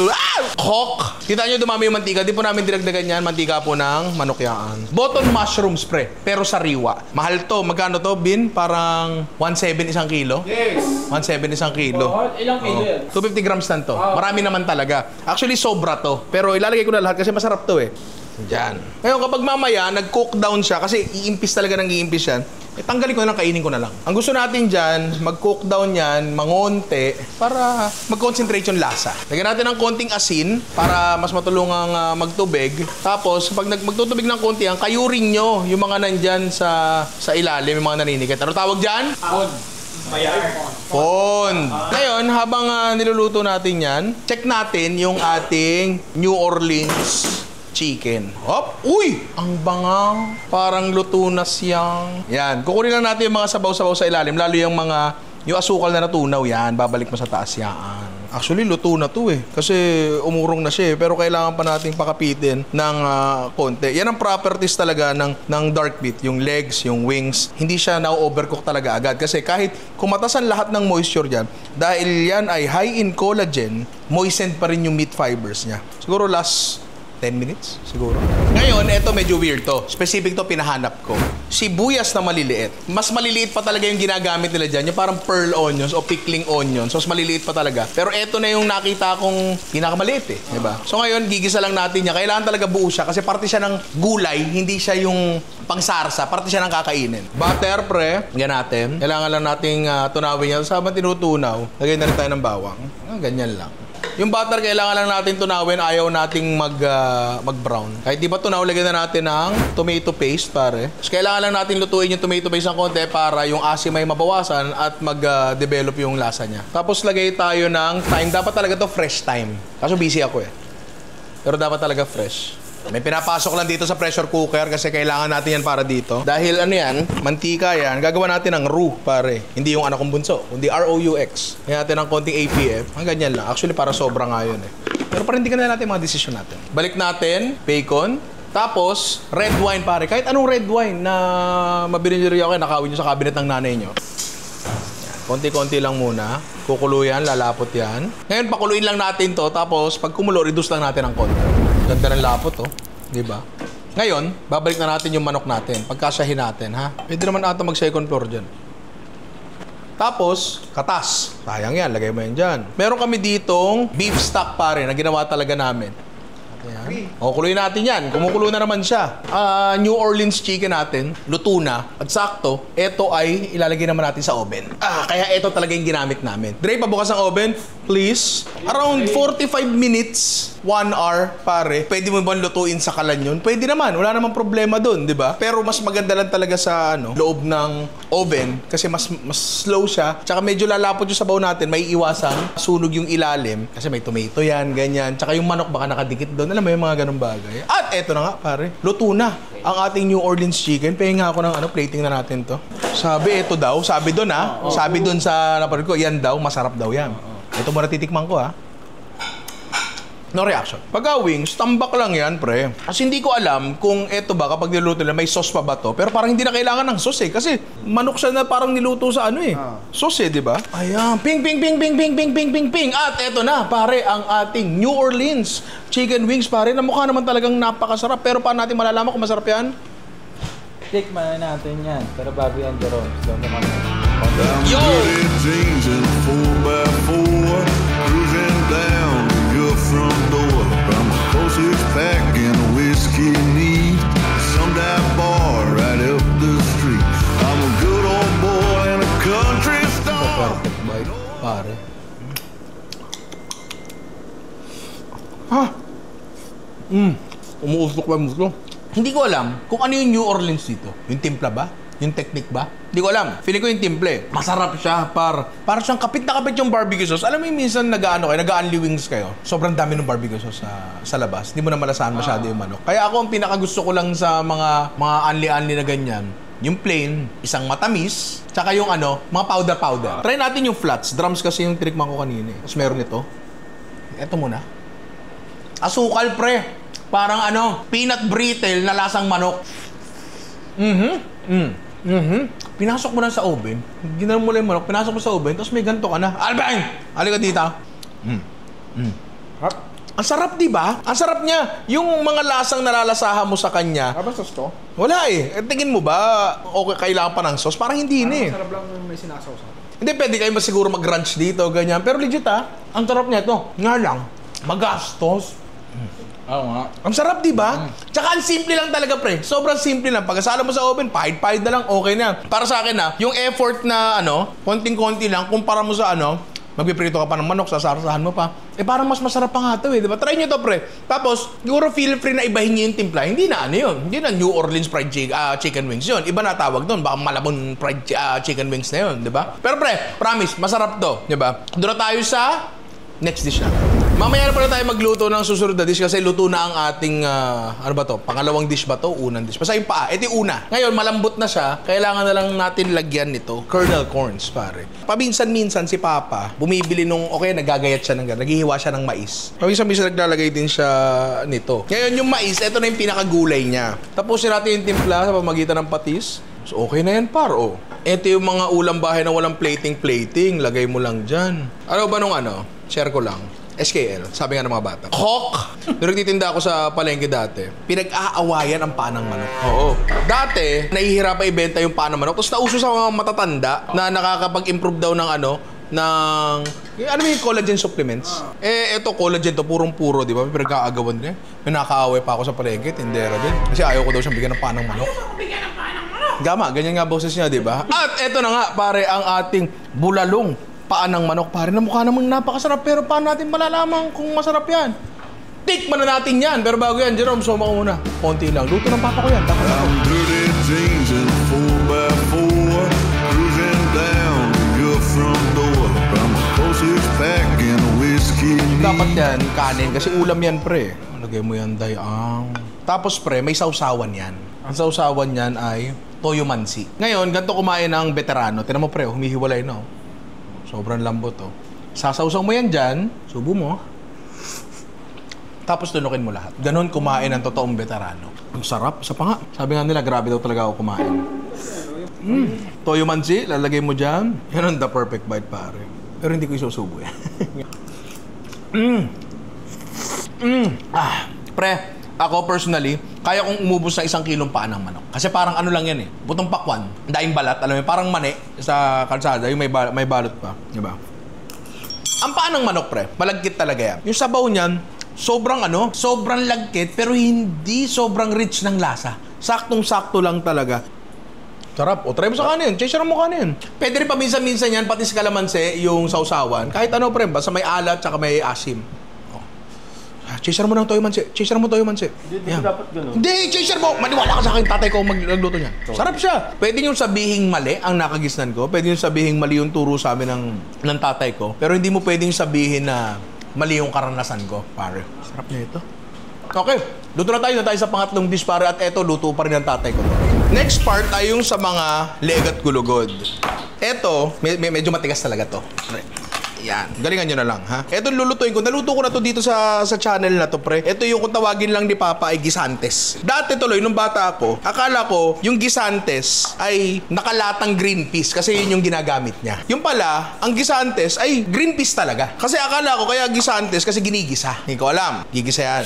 Cook! Kita nyo dumami yung mantika. Di po namin dinagdagan yan. Mantika po ng manok yan. Button mushrooms, pre. Pero sariwa. Mahal to. Magkano to, Bin? Parang 1.7 isang kilo? Yes. 1.7 isang kilo. Ilang kilo yan? 250 grams lang to. Marami naman talaga. Actually, sobra to. Pero ilalagay ko na lahat kasi masarap to eh. Diyan. Ngayon, kapag mamaya, nag-cook down siya, kasi iimpis talaga ng iimpis yan, tanggalin ko na lang, kainin ko na lang. Ang gusto natin dyan, mag-cook down yan, mangonte, para mag-concentrate yung lasa. Lagyan natin ng konting asin, para mas matulungang magtubig. Tapos, pag magtutubig ng konti, kayurin nyo yung mga nandyan sa ilalim, yung mga naninikit. Ano tawag dyan? Pond. Ngayon, habang niluluto natin yan, check natin yung ating New Orleans chicken. Hop! Uy! Ang bangang. Parang luto na siyang. Yan. Kukunin lang natin yung mga sabaw-sabaw sa ilalim. Lalo yung yung asukal na natunaw yan. Babalik mo sa taas yan. Actually, luto na to eh. Kasi umurong na siya eh. Pero kailangan pa nating pakapitin ng konti. Yan ang properties talaga ng dark meat. Yung legs, yung wings. Hindi siya na-overcook talaga agad. Kasi kahit kumatasan lahat ng moisture dyan, dahil yan ay high in collagen, moistened pa rin yung meat fibers niya. Siguro last 10 minutes, siguro. Ngayon, eto medyo weird to. Specific to, pinahanap ko. Sibuyas na maliliit. Mas maliliit pa talaga yung ginagamit nila dyan. Yung parang pearl onions o pickling onions. So, mas maliliit pa talaga. Pero eto na yung nakita kong pinakamaliit eh. Diba? So, ngayon, gigisa lang natin niya. Kailangan talaga buo siya kasi parte siya ng gulay. Hindi siya yung pangsarsa. Parte siya ng kakainin. Butter, pre. Yan natin. Kailangan lang nating tunawin yan. Sabang tinutunaw, lagay na rin tayo ng bawang. Ganyan lang. Yung butter, kailangan lang natin tunawin. Ayaw nating mag-brown. Kahit di ba tunaw, lagyan na natin ng tomato paste, pare. So, kailangan lang natin lutuin yung tomato paste ng konti para yung asim ay mabawasan at mag-develop yung lasa niya. Tapos, lagay tayo ng thyme. Dapat talaga to fresh thyme. Kaso busy ako eh. Pero dapat talaga fresh. May pinapasok lang dito sa pressure cooker kasi kailangan natin yan para dito. Dahil yan, mantika yan, gagawa natin ng roux, pare. Hindi yung anak kong bunso, kundi ROUX. Kaya natin ng konting APF. Ang ganyan lang. Actually, para sobra nga yun eh. Pero parindigan na natin mga desisyon natin. Balik natin, bacon. Tapos, red wine, pare. Kahit anong red wine na mabili nyo rin ako, nakawin nyo sa cabinet ng nanay nyo. Konti-konti lang muna. Kukulo yan, lalapot yan. Ngayon, pakuluin lang natin to. Tapos, pag kumulo, reduce lang natin ang konti. Ganda ng lapot, oh. Diba? Ngayon, babalik na natin yung manok natin. Pagkasyahin natin, ha? Pwede naman ata mag-second floor dyan. Tapos, katas. Sayang yan, lagay mo yan dyan. Meron kami ditong beef stock, pare, na ginawa talaga namin. Ayan. O, kuluin natin yan. Kumukulo na naman siya. New Orleans chicken natin, luto na. At sakto, ito ay ilalagay naman natin sa oven. Kaya ito talaga yung ginamit namin. Dre, pabukas ang oven, please. Around 45 minutes, 1 hour, pare. Pwede mo bang lutuin sa kalan yun? Pwede naman. Wala namang problema dun, di ba? Pero mas maganda lang talaga sa loob ng oven kasi mas slow siya. Tsaka medyo lalapot yung sabaw natin. May iwasan, sunog yung ilalim. Kasi may tomato yan, ganyan. Tsaka yung manok baka nakadikit doon. Alam mo yung mga ganung bagay. At eto na nga, pare. Luto na ang ating New Orleans chicken. Pahinga ako ng plating na natin to. Sabi, eto daw. Sabi doon sabi doon sa napanood ko, yan daw, masarap daw yan. Ito muna titikman ko No reaction. Pagka wings, tambak lang yan, pre. Kasi hindi ko alam kung eto ba, kapag niluto nila, may sauce pa ba to. Pero parang hindi na kailangan ng sauce eh. Kasi manok siya na parang niluto sa sauce eh, di ba? Ayan. Ping, ping, ping, ping, ping, ping, ping, ping, ping. At eto na, pare, ang ating New Orleans chicken wings, pare, na mukha naman talagang napakasarap. Pero paano natin malalaman kung masarap yan? Tikman natin yan. Pero bago yan, Jerome. So, Yo! jeans and a 4x4, cruising down your front door. From a closest pack and a whiskey neat, some dive bar right up the street. I'm a good old boy in a country star. Perfect bite, pare. Umuusok pa muslo. Hindi ko alam kung ano yung New Orleans dito. Yung timpla ba? Yung technique ba? Hindi ko alam. Feeling ko yung timple. Masarap siya, para siyang kapit na kapit yung barbecue sauce. Alam mo yung minsan nag-unli wings kayo. Sobrang dami ng barbecue sauce sa labas. Hindi mo na malasahan masyado yung manok. Kaya ako, ang pinakagusto ko lang sa mga unli-unli na ganyan, yung plain, isang matamis, tsaka yung mga powder-powder. Try natin yung flats. Drums kasi yung trickman ko kanina. Tapos meron ito. Ito muna. Asukal, pre. Parang peanut brittle na lasang manok. Pinasok mo na sa oven. Ginawa mo lang yung manok, pinasok mo sa oven, tapos may ganito ka na. Alvin! Halika dito. Ang sarap, di ba? Ang sarap niya. Yung mga lasang nalalasahan mo sa kanya. Ano ba sauce to? Wala eh. Tingin mo ba, okay, kailangan pa ng sauce? Parang hindi na eh. Sarap lang may sinasaw sa. Hindi, pwede kayo siguro mag-ranch dito, ganyan. Pero legit ang sarap niya ito. Nga lang, magastos. Oo nga. Ang sarap, di ba? Tsaka ang simple lang talaga, pre. Sobrang simple lang. Pagkasala mo sa oven, pahid-pahid na lang, okay na. Para sa akin, yung effort na, konting-konti lang, kumpara mo sa, magpiprito ka pa ng manok, sasarasahan mo pa. Parang mas masarap pa nga ito, di ba? Try nyo to, pre. Tapos, siguro feel free na ibahin nyo yung timpla. Hindi na, yun. Hindi na New Orleans fried chicken wings yun. Iba na tawag doon. Baka Malabon fried chicken wings na yun, di ba? Pero, pre, promise, masarap to, di ba? Doon na tayo sa next dish na. Mamaya na pala tayo magluto ng susunod na dish kasi luto na ang ating, pangalawang dish ba to? Unang dish. Basta yung paa. Ito yung una. Ngayon, malambot na siya. Kailangan na lang natin lagyan nito. Kernel corns, pare. Paminsan-minsan si Papa, bumibili nagagayat siya ng gano'n. Naghihiwa siya ng mais. Paminsan-minsan naglalagay din siya nito. Ngayon, yung mais, ito na yung pinakagulay niya. Tapusin natin yung timpla sa pamagitan ng patis. So, okay na yan, paro. Ito yung mga ulam bahay na walang plating. Lagay mo lang dyan. Ano ba nung share ko lang. SKL, sabi nga ng mga bata. Hawk! Nung nagtitinda ako sa palengke dati, pinag-aawayan ang paa ng manok. Oo. Dati, nahihirap pa ibenta yung paa ng manok. Tapos nauso sa mga matatanda na nakakapag-improve daw ng yung collagen supplements. Ito collagen to, purong-puro, di ba? May pinag-aagawan din. May nakaaway pa ako sa palengke, tindera din. Kasi ayaw ko daw siyang bigyan ng paa ng manok. Gama, ganyan nga boses niya, di ba? At eto na nga, pare, ang ating bulalong paa ng manok, pare, na mukha namang napakasarap. Pero paano natin malalaman kung masarap yan? Tikman na natin yan. Pero bago yan, Jerome, soma ko muna. Konti lang. Luto ng papa ko yan. Tapos ako. I'm dirty jeans and a 4x4, cruising down your front door. From a closest pack and a whiskey neat. Dapat yan, kanin. Kasi ulam yan, pre. Lagay mo yan, dayang. Tapos, pre, may sausawan yan. Ang sausawan yan ay toyo mansi. Ngayon, ganito kumain ng veterano. Tinan mo, pre, humihiwalay na. Sobrang lambot, Sasawsaw mo yan dyan, subo mo. Tapos tunukin mo lahat. Ganon kumain ng totoong veterano. Ang sarap. Sa pa nga. Sabi nga nila, grabe daw talaga ako kumain. Toyo mansi, lalagay mo dyan. Yan ang the perfect bite, pare. Pero hindi ko isusubo yan. Pre, ako personally, kaya kong umubos na 1 kilong paa ng manok. Kasi parang lang yan butong pakwan, daing balat, alam mo, parang mani sa kalsada, yung may balot pa, di ba? Ang paa ng manok, pre, malagkit talaga yan. Yung sabaw niyan, sobrang lagkit, pero hindi sobrang rich ng lasa. Saktong-sakto lang talaga. Sarap. O, try mo sa kanin. Chaser mo kanin. Pwede rin paminsan-minsan yan, pati sa kalamansi, yung sausawan. Kahit pre, basta may alat, tsaka may asim. Chaser mo ng toyo mansi. Chaser mo toyo mansi. Hindi dapat ganun. Hindi, chaser mo. Maniwala ka sa akin, tatay ko magluto niya. Sarap siya. Pwede nyo sabihing mali ang nakagisnan ko. Pwede nyo sabihing mali yung turo sa amin ng tatay ko. Pero hindi mo pwedeng sabihin na mali yung karanasan ko, pare. Sarap niya ito. Okay, luto na tayo sa pangatlong dish, pare. At eto, luto pa rin ng tatay ko. Next part ay yung sa mga leg at gulugod. Eto, medyo matigas talaga to. Yan. Galingan nyo na lang, ha? Ito lulutuin ko. Naluto ko na to dito sa channel na to, pre. Ito yung kung tawagin lang ni Papa ay gisantes. Dati tuloy, nung bata ako, akala ko yung gisantes ay nakalatang green peas kasi yun yung ginagamit niya. Yung pala, ang gisantes ay green peas talaga. Kasi akala ko kaya gisantes kasi ginigisa. Hindi ko alam. Gigisa yan.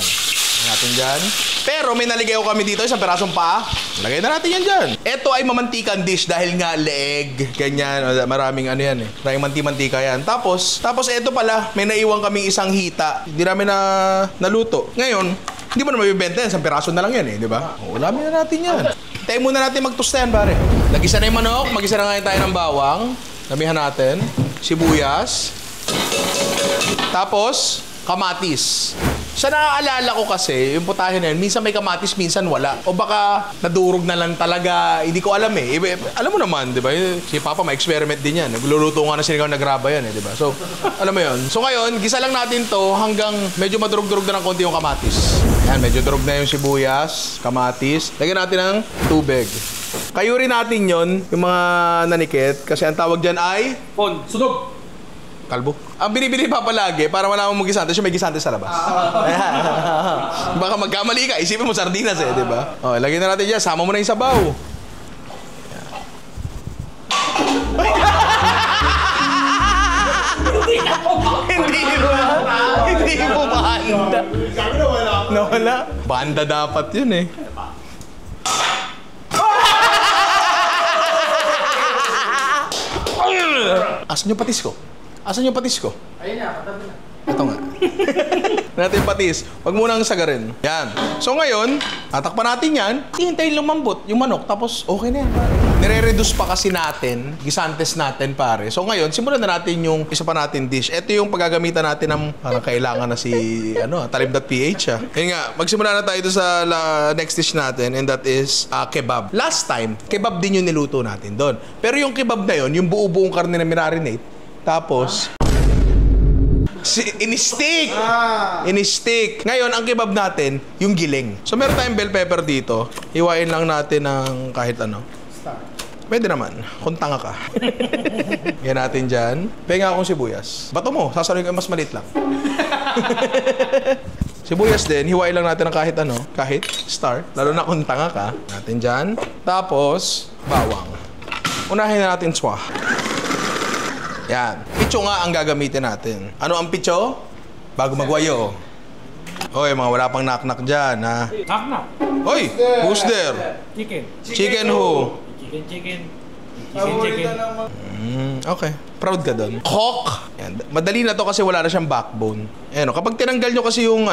Natin dyan. Pero may naligaw kami dito, isang perasong paa. Lagay na natin yan dyan. Ito ay mamantikan dish dahil nga leeg, ganyan. Maraming ano yan eh. Maraming manti-mantika yan. Tapos ito pala, may naiwan kaming isang hita. Hindi namin naluto. Ngayon, hindi mo na mabibenta yan. Isang peraso na lang yan eh, di ba? Ulamin na natin yan. Tayo muna natin magtusta yan, pare. Nagisa na yung manok. Magisa na ngayon tayo ng bawang. Damihan natin. Sibuyas. Tapos, kamatis. Sa naaalala ko kasi, yung putahe na yun, minsan may kamatis, minsan wala. O baka nadurog na lang talaga. Hindi ko alam eh. Alam mo naman, di ba? Si Papa may experiment din yan. Nagluluto nga na sinigaw nagraba yan eh, di ba? So, alam mo yun. So ngayon, gisa lang natin to hanggang medyo madurog-durog na ng konti yung kamatis. Ayan, medyo durog na yung sibuyas, kamatis. Lagyan natin ng tubig. Kayurin natin yon yung mga nanikit. Kasi ang tawag dyan ay... Pon, sunog! Kalbo. Ang binibili pa palagi para malaman mo gisante, siya may gisante sa labas. Baka magkamali ka, isipin mo sardinas eh, di ba? Oh, lagyan na natin dyan, sama mo na yung sabaw. Hindi mo banda. Nawala. Banda dapat yun eh. Asan yung patis ko? Asan yung patis ko? Ayun na, katabi na. Ito nga. Natin patis. Huwag munang sagarin. Yan. So ngayon, tatakpan natin yan. Hihintayin lumambot yung manok. Tapos okay na yan, pare. Nire-reduce pa kasi natin. Gisantes natin, pare. So ngayon, simulan na natin yung isa pa natin dish. Ito yung paggagamitan natin ng parang kailangan na si talim.ph. Yun nga, magsimula na tayo sa next dish natin. And that is kebab. Last time, kebab din yung niluto natin doon. Pero yung kebab na yun, yung buo-buong karne na minarinate. Tapos... in-stick! In-stick. Ngayon, ang kebab natin, yung giling. So, meron tayong bell pepper dito. Hiwain lang natin ng kahit ano. Pwede naman, kung tanga ka. Yan natin dyan. Penga akong sibuyas. Bato mo, sasaluhin ka mas maliit lang. Sibuyas din, hiwain lang natin ng kahit ano. Kahit star. Lalo na kung tanga ka. Natin dyan. Tapos, bawang. Unahin na natin swa. Yan. Picho nga ang gagamitin natin. Ano ang picho? Bago magwayo. Hoy, mga wala pang knock-knock dyan, ha? Knock-knock! Hoy! Who's there? Chicken. Chicken who? Chicken. Okay. Proud ka doon. Cock! Yan. Madali na to kasi wala na siyang backbone. Ayan, kapag tinanggal nyo kasi yung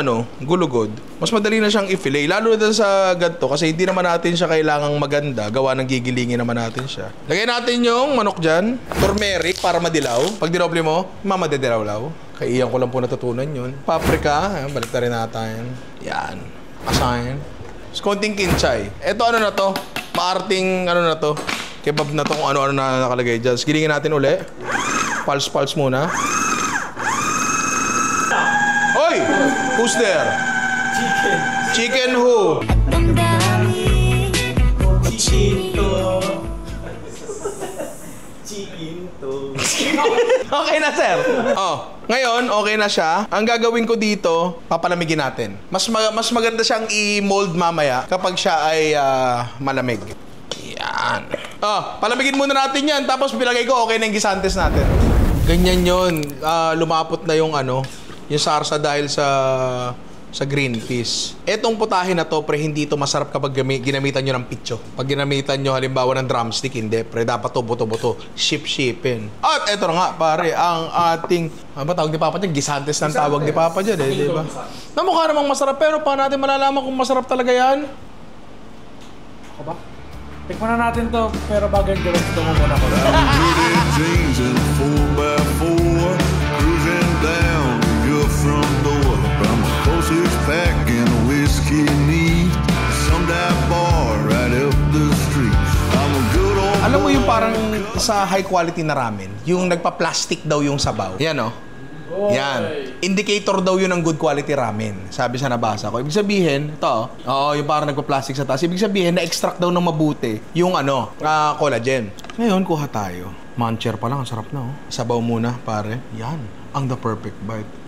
gulugod, mas madali na siyang i-fillet. Lalo na sa ganito kasi hindi naman natin siya kailangang maganda. Gawa ng gigilingin naman natin siya. Lagay natin yung manok dyan. Turmeric para madilaw. Pag dinoble mo, mamadedilaw-law. Kaiyan ko lang po natutunan yun. Paprika. Ayan, balik na rin natin. Yan. Asahin. Konting kinchay. Ito ano na to? Maarting ano na to? Kebab na to kung ano-ano na nakalagay dyan. Gilingin natin uli. Pulse muna. Hoy! Who's there? Chicken. Chicken who? Okay na, sir. Ngayon, okay na siya. Ang gagawin ko dito, papalamigin natin. Mas maganda siyang i-mold mamaya kapag siya ay malamig. Yan. Palamigin muna natin yan. Tapos pilagay ko, okay na yung gisantes natin. Ganyan yun. Lumapot na yung yung sarsa dahil sa green peas. Etong putahe na to, pre, hindi ito masarap kapag ginamitan nyo ng pitso. Pag ginamitan nyo halimbawa ng drumstick, hindi, pre, dapat to buto-buto. Ship-shipin. At eto na nga, pare, ang ating, ba tawag ni Papa dyan? Gisantes ng tawag ni Papa dyan, di ba? Namukha namang masarap, pero paano natin malalaman kung masarap talaga yan? Ako ba? Tikman na natin to, pero bago yung direct ito mo muna ko. Pretty jeans and 4x4 cruising down your front door. From a close six-pack and a whiskey neat, some dive bar right up the street. I'm a good old Alam mo yung parang sa high quality na ramen, yung nagpa-plastic daw yung sabaw. Yan Yan. Indicator daw yun ng good quality ramen. Sabi sa nabasa ko. Ibig sabihin, yung parang nagpa-plastic sa taas. Ibig sabihin, na-extract daw ng mabuti yung collagen. Ngayon, kuha tayo. Muncher pa lang, ang sarap na Sabaw muna, pare. Yan. Ang the perfect bite.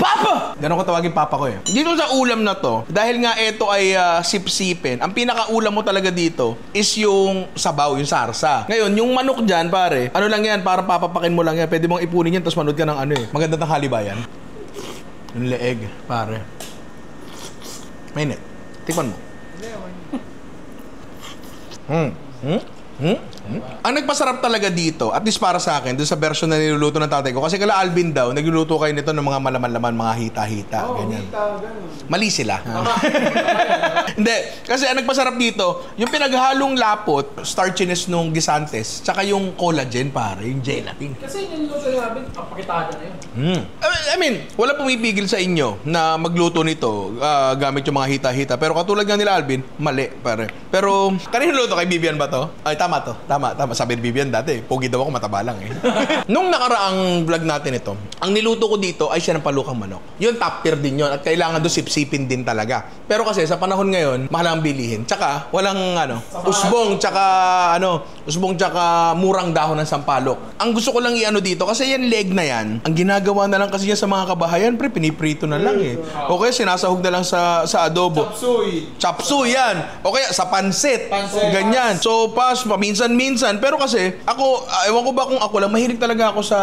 Papa! Ganun ko tawagin papa ko eh. Dito sa ulam na to, dahil nga ito ay sip-sipin, ang pinakaulam mo talaga dito is yung sabaw, yung sarsa. Ngayon, yung manok dyan, pare, ano lang yan, para papapakin mo lang yan. Pwede mong ipunin yan, tapos manood ka ng maganda ng halibayan. Yung leeg, pare. Mainit. Tikman mo. Ang nagpasarap talaga dito, at least para sa akin, doon sa version na niluluto ng tatay ko, kasi kala Alvin daw, nagluluto kayo nito ng mga malaman-laman, mga hita-hita, ganyan. Mali sila. Hindi, kasi ang nagpasarap dito, yung pinaghalong lapot, starchiness nung gisantes, tsaka yung collagen, pare, yung gelatin. Kasi yung niluto namin, papakitada na yun. I mean, wala pumipigil sa inyo na magluto nito gamit yung mga hita-hita. Pero katulad nga nila Alvin, mali, pare. Pero, kanino luto? Kay Vivian ba to? Ay, tama to. Tama. Sabi ni Vivian dati, pogi daw ako, mataba lang eh. Nung nakaraang vlog natin ito, ang niluto ko dito ay siya ng palukang manok. Yun, top tier din yun. At kailangan doon sipsipin din talaga. Pero kasi sa panahon ngayon, mahal ang bilihin. Tsaka, walang usbong, tsaka murang dahon ng sampalok. Ang gusto ko lang i-ano dito, kasi yan leg na yan, ang ginagawa na lang kasi yan sa mga kabahayan, pre, piniprito na lang eh. O kaya sinasahog na lang sa adobo. Chapsuy yan. O kaya sa pansit. Ganyan. So, paminsan-minsan. Pero kasi, ako, ewan ko ba kung ako lang, mahilig talaga ako sa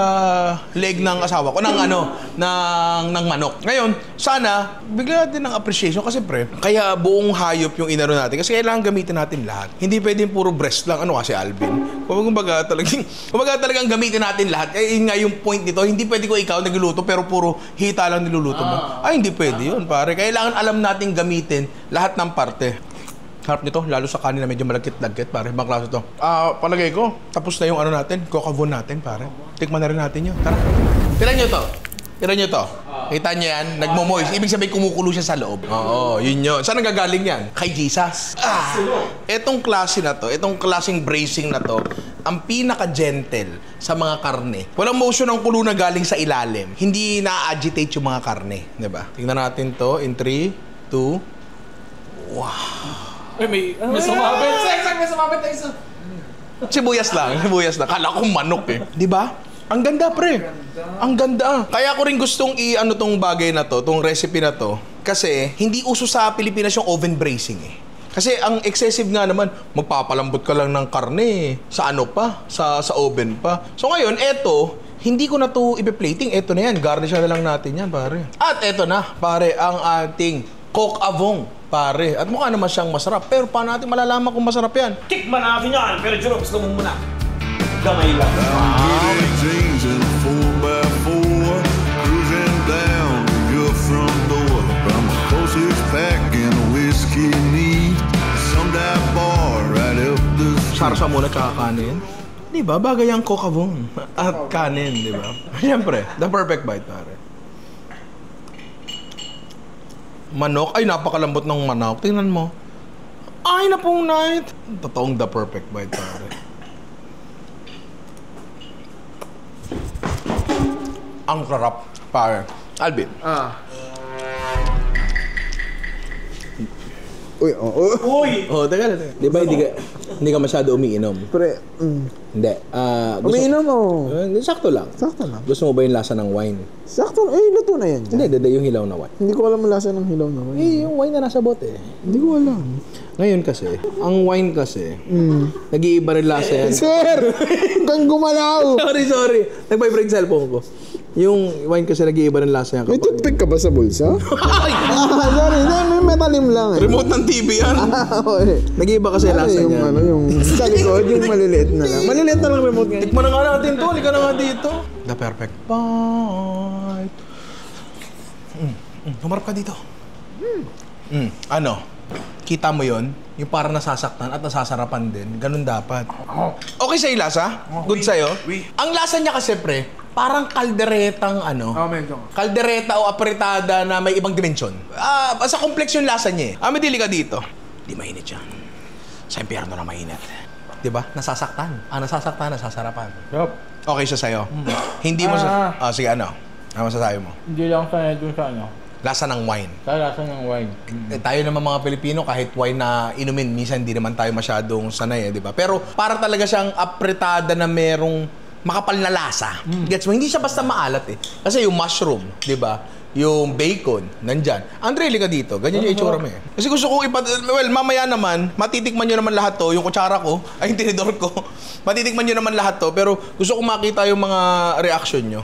leg ng asawa ko, ng manok. Ngayon, sana, bigla din ng appreciation kasi pre, kaya buong hayop yung inano natin. Kasi kailangan gamitin natin lahat. Hindi pwedeng puro breast lang. Ano kasi, Alvin? Kumbaga talagang gamitin natin lahat. Eh, yun nga yung point nito. Hindi pwede ko ikaw nagluluto pero puro hita lang niluluto mo. Ay, hindi pwede yun, pare. Kailangan alam natin gamitin lahat ng parte. Harap nito, lalo sa kanin na medyo malagkit-lagkit, pare. Ibang klase to. Palagay ko, tapos na yung natin, kokavon natin, pare. Tikman na rin natin yun. Tara. Tira nyo to. Kita nyo yan? Nagmo-moist. Ibig sabihin, kumukulo siya sa loob. Oo, yun yun. Saan nagagaling yan? Kay Jesus. Etong klase na to, etong klaseng bracing na to, ang pinaka-gentle sa mga karne. Walang motion ng kulo na galing sa ilalim. Hindi na-agitate yung mga karne. Diba? Tingnan natin to in 3, 2, wow. May sumabit. May sumabit na isa. Sibuyas lang. Kala ko manok eh. Di ba? Ang ganda, pre. Ang ganda. Kaya ko rin gustong tong bagay na to, tong recipe na to. Kasi hindi uso sa Pilipinas yung oven bracing eh. Kasi ang excessive nga naman, magpapalambot ka lang ng karne sa sa oven pa. So ngayon, eto, hindi ko na to ipe-plating. Eto na yan. Garnish na lang natin yan, pare. At eto na, pare, ang ating coq avong. Pare, at mukha naman siyang masarap. Pero paano natin malalaman kung masarap yan? Tikman natin yan! Pero Jero, gusto mo muna. Gamay lang. Getting jeans and a 4x4, cruising down your front door. From a close six-pack and a whiskey neat, some dive bar right up the street. Sarsa muna tsaka kanin. Di ba? Bagay ang coq avong at kanin, di ba? Siyempre, the perfect bite, pare. Manok, ay napakalambot ng manok. Tingnan mo. Ay, napong night. Totoong the perfect bite, pare. Ang sarap, pare. Alvin. Uy! Oh, teka. Di ba hindi ka masyado umiinom? Pre, Hindi. umiinom mo. Sakto lang. Sakto lang. Gusto mo ba yung lasa ng wine? Sakto, luto na yan dyan. Hindi, yung hilaw na wine. Hindi ko alam ang lasa ng hilaw na wine. Yung wine na nasa bote. Hindi ko alam. Ngayon kasi, ang wine kasi, nag-iiba rin lasa yan. Sir! Kang gumalaw! Sorry. Nag-vibrate cellphone ko. Yung wine kasi nag-iiba rin lasa yan. May toothpick ka ba sa bulsa? Ay! Sorry, may metalim lang eh. Remote ng TV yan. Okay. Nag-iiba kasi lasa yung, niya. yung sa likod, yung maliliit na lang. Maliliit na lang remote ngayon. Tikman na nga natin to. Halika na nga dito. The perfect bite. Humarap ka dito. Ano? Kita mo yon? Yung parang nasasaktan at nasasarapan din. Ganun dapat. Okay sa'yo lasa? Good sa'yo? Ang lasa niya kasi, pre, parang kalderetang medyo. kaldereta o apritada na may ibang dimensyon. Sa complex yung lasa niya eh. Madili ka dito. Di mainit yan. Sa impyerno na mainit. Di ba? Nasasaktan. Nasasaktan, nasasarapan. Yup. Okay siya sa'yo. Hindi mo sa... sige, ano? Ano masasabi mo? Hindi lang sanay dun sa Lasa ng wine. Sa lasa ng wine. Tayo naman mga Pilipino, kahit wine na inumin, minsan hindi naman tayo masyadong sanay, di ba? Pero para talaga siyang apritada na merong makapal na lasa. Gets mo? Hindi siya basta maalat eh. Kasi yung mushroom, di ba? Yung bacon, nandyan. Andre, ka dito. Ganyan yung itsura mo eh. Kasi gusto kong mamaya naman, matitikman nyo naman lahat to. Yung kutsara ko, ay yung tinidor ko. Matitikman nyo naman lahat to. Pero gusto kong makita yung mga reaction nyo.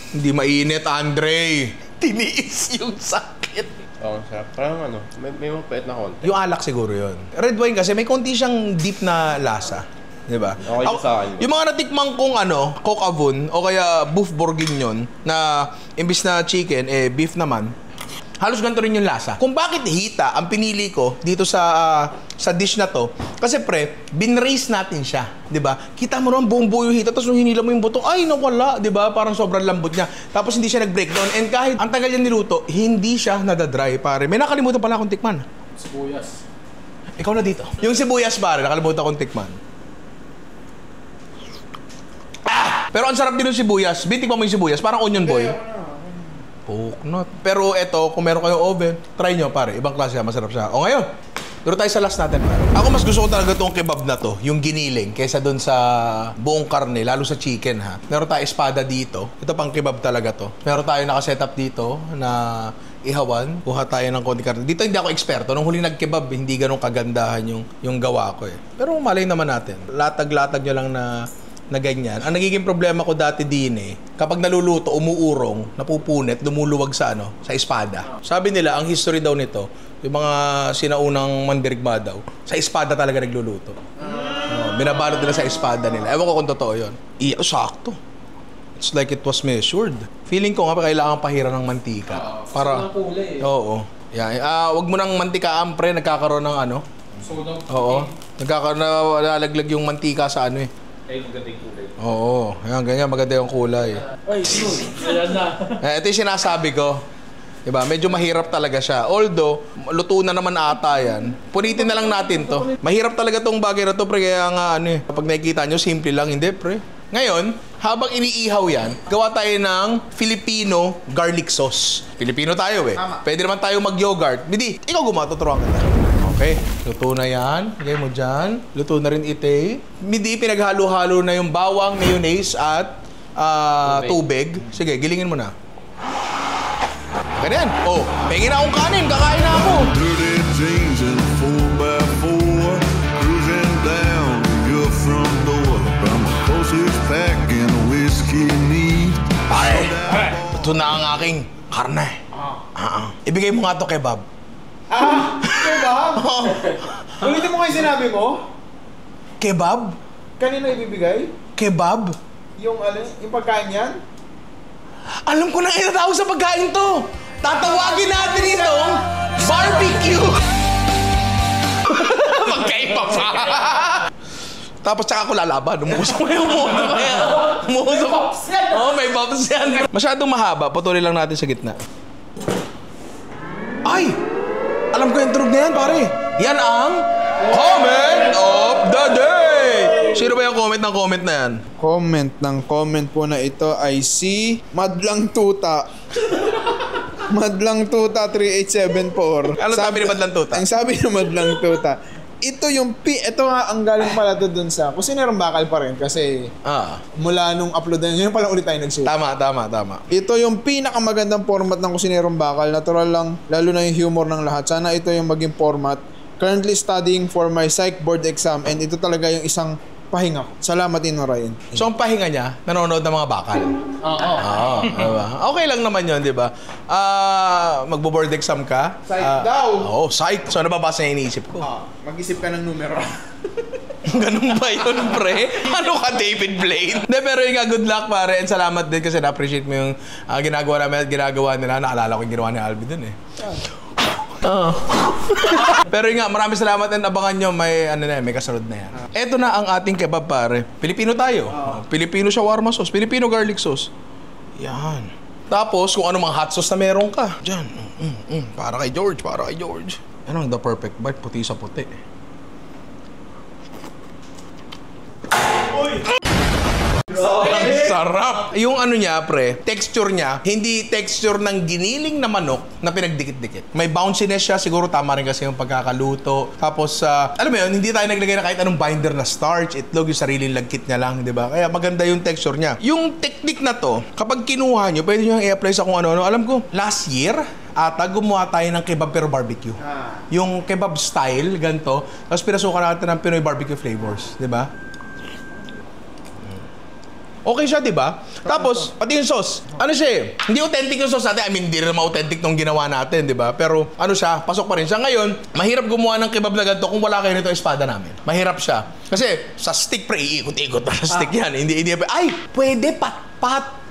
Hindi mainit, Andre. Tiniis yung sakit. Oo, sarap. Parang may mapait na konti. Yung alak siguro yun. Red wine kasi may konti siyang deep na lasa. Diba? Okay sa akin. Yung mga natikmang kong Coq Avon o kaya Beef Bourguignon na imbis na chicken, beef naman. Halos ganito rin yung lasa. Kung bakit hita ang pinili ko dito sa dish na to, kasi pre, binraise natin siya, 'di ba? Kita mo ron buong buo yung hita, tapos nung hinila mo yung buto, ay nawala, 'di ba? Parang sobrang lambot niya. Tapos hindi siya nag-breakdown, and kahit ang tagal niya niluto, hindi siya nadadry, pare. May nakalimutan pala akong tikman. Sibuyas. Ikaw na dito. Yung sibuyas, pare, nakalimutan akong tikman. Pero ang sarap din ng sibuyas. Bitik pa mo yung sibuyas, parang onion boy. Coconut. Pero eto, kung meron kayong oven, try nyo pare. Ibang klase siya, masarap siya. O ngayon, duro tayo sa last natin pare. Ako mas gusto ko talaga itong kebab na to, yung giniling, kaysa dun sa buong karne, lalo sa chicken ha. Meron tayo espada dito. Ito pang kebab talaga to. Meron tayo nakasetup dito na ihawan. Kuha tayo ng konti karne. Dito hindi ako eksperto. Nung huli nagkebab, hindi ganun kagandahan yung gawa ko eh. Pero malay naman natin. Latag-latag nyo lang na ganyan. Ang nagiging problema ko dati din kapag naluluto, umuurong, napupunit, lumuluwag sa sa espada. Sabi nila, ang history daw nito, yung mga sinaunang mandirigma daw, sa espada talaga nagluluto. Binabalot nila sa espada nila. Ewan ko kung totoo yun. Sakto. It's like it was measured. Feeling ko nga kailangan pahiran ng mantika. Para oo. Yeah. Wag mo nang mantikaan, pre, nagkakaroon ng Soda. Oo. Nagkakaroon na nalaglag yung mantika sa Ay, maganda yung kulay. Oo, ayan, ganyan, maganda yung kulay. Ay, ayan na. Ito yung sinasabi ko. Diba? Medyo mahirap talaga siya. Although, luto na naman ata yan. Punitin na lang natin to. Mahirap talaga tong bagay na to, pre. Kaya nga, kapag nakikita nyo, simple lang. Hindi, pre. Ngayon, habang iniihaw yan, gawa tayo ng Filipino garlic sauce. Filipino tayo, Pwede naman tayo mag-yogurt. Bidi, ikaw tuturuan kita. Okay, luto na yan. Lagay mo dyan. Luto na rin ite. Midi, pinaghalo-halo na yung bawang, mayonnaise at tubig. Sige, gilingin mo na. Ganyan. Oh, pengin na akong kanin. Kakain na ako. Dirty jeans and 4x4, cruising down your front door. From a closest pack and a whiskey neat. Pare, ito na ang aking karne. Ibigay mo nga to kay Bob. Kebab? Ulitin mo kayo sinabi mo? Kebab? Kanino ibibigay? Kebab? Yung pagkain yan? Alam ko na itatawag sa pagkain to. Tatawagin natin itong barbecue. Magkaiba pa. Tapos tsaka ko lalaban. Umusok ko yung muna kaya. Umusok ko. Oo, may bobs yan. Masyadong mahaba. Patuloy lang natin sa gitna. Ay! Alam ko yung tunog na yan, pare. Yan ang Comment of the Day! Sino ba yung comment na yan? Comment po na ito ay si Madlang Tuta. Madlang Tuta 3874. Ano sabi ni Madlang Tuta? Ang sabi ni Madlang Tuta, ito nga ang galing pala to dun sa Kusinerong Bakal pa rin kasi mula nung upload na yun pala ulit tayo nagsuot. Tama. Ito yung pinakamagandang format ng Kusinerong Bakal. Natural lang, lalo na yung humor ng lahat. Sana ito yung maging format. Currently studying for my psych board exam and ito talaga yung isang pahinga. Salamat din, Ryan. So ang pahinga niya, nanonood ng mga bakal. Oo. Diba? Okay lang naman yun, di ba? Magbo-board exam ka. Psych daw. Oo, psych. So nababasa niya iniisip ko. Mag-isip ka ng numero. Ganun ba yun, pre? Ano ka, David Blaine? Hindi, pero yung good luck, pare. And salamat din kasi na-appreciate mo yung ginagawa namin at ginagawa nila. Naalala ko yung ginawa ni Alvin dun Pero yun nga, maraming salamat and abangan nyo may kasunod na yan. Eto na ang ating kebab, pare. Pilipino tayo. Pilipino shawarma sauce, Filipino garlic sauce. Yan. Tapos kung ano mga hot sauce na meron ka. Diyan. Para kay George. Ano ang the perfect bite? Puti sa puti. Sarap! Yung niya, pre, texture niya, hindi texture ng giniling na manok na pinagdikit-dikit. May bounciness siya, siguro tama rin kasi yung pagkakaluto. Tapos, alam mo yun, hindi tayo naglagay na kahit anong binder na starch, itlog, yung sariling lagkit niya lang, di ba? Kaya maganda yung texture niya. Yung technique na to, kapag kinuha nyo, pwede nyo i-apply sa kung ano-ano. Alam ko, last year, gumawa tayo ng kebab pero barbecue. Yung kebab style, ganito. Tapos pinasukan natin ng Pinoy barbecue flavors, di ba? Okay siya, di ba? Tapos, pati yung sauce. Ano siya eh? Hindi authentic yung sauce natin. I mean, hindi rin authentic nung ginawa natin, di ba? Pero ano siya, pasok pa rin siya. Ngayon, mahirap gumawa ng kebab na ganito kung wala kayo nito espada namin. Mahirap siya. Kasi sa stick pre, iikot-ikot na sa stick yan. Hindi, ay, pwede pat-pat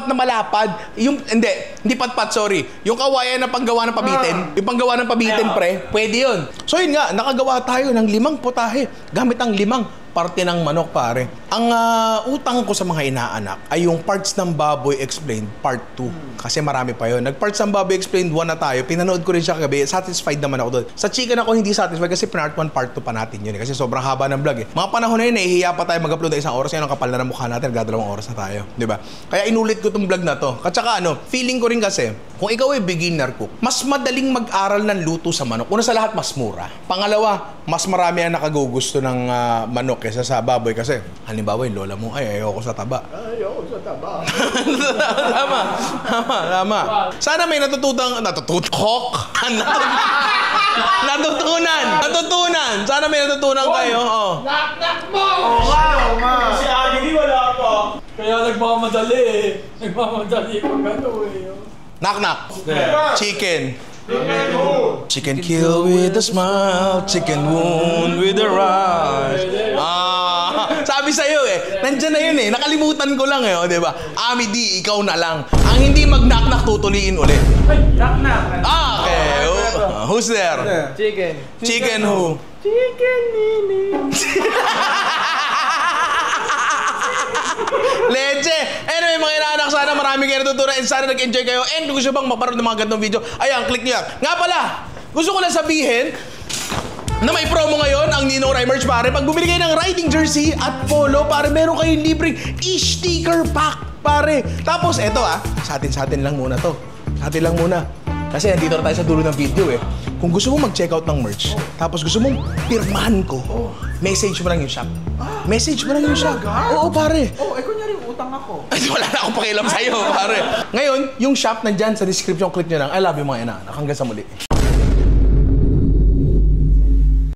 na malapad. Hindi pat-pat, sorry. Yung kawayan na panggawa ng pabitin, yung panggawa ng pabitin, pre, pwede yun. So yun nga, nakagawa tayo ng 5 putahe gamit ang 5 parte ng manok, pare. Ang utang ko sa mga inaanak ay yung Parts ng Baboy Explained Part 2. Kasi marami pa yun. Nag-Parts ng Baboy Explained 1 na tayo. Pinanood ko rin siya kagabi. Satisfied naman ako doon. Sa chicken ako hindi satisfied kasi Part 1, Part 2 pa natin yun. Kasi sobrang haba ng vlog eh. Mga panahon na yun, nahihiya pa tayo mag-upload na 1 oras. Yan ang kapal na ng mukha natin. Nagdadalawang oras na tayo. Diba? Kaya inulit ko tong vlog na to. At saka feeling ko rin kasi, kung ikaw ay beginner cook, mas madaling mag-aral ng luto sa manok. Una sa lahat, mas mura. Pangalawa, mas marami ang nakagugusto ng manok kaysa sa baboy kasi halimbawa yung lola mo ay ayoko sa taba. Tama. Sana may natutunan. Sana may natutunan kayo. Knock mo! Si Agili wala pa. Kaya nagmamadali eh. Nagmamadali pag ano eh. Knock. Chicken. Chicken kill with a smile, chicken wound with a rush. Sabi sa'yo eh, nandyan na yun eh, nakalimutan ko lang eh, di ba? Ami di, ikaw na lang. Ang hindi mag-knock-knock, tutuliin ulit. Knock. Okay. Who's there? Chicken. Chicken who? Chicken Nini. Leche! Anyway, mga inaanak, sana marami kayo natutunan and sana nag-enjoy kayo. And kung gusto bang maparoon ng mga ganitong video, ayan, click nyo yan. Nga pala, gusto ko lang sabihin na may promo ngayon ang Ninong Ry merch, pare. Pag bumili kayo ng riding jersey at polo, pare, meron kayong libreng e-sticker pack, pare. Tapos, eto sa atin lang muna to. Sa atin lang muna. Kasi nandito na tayo sa dulo ng video eh. Kung gusto mo mag-check out ng merch, tapos gusto mong pirmahan ko, message mo lang yung shop. Message mo lang yung shop. Oo, pare. Kunyari utang ako. Wala na akong pakialam sa'yo, pare. Ngayon, yung shop nandyan sa description, click nyo lang. I love you mga inaanak. Hanggang sa muli.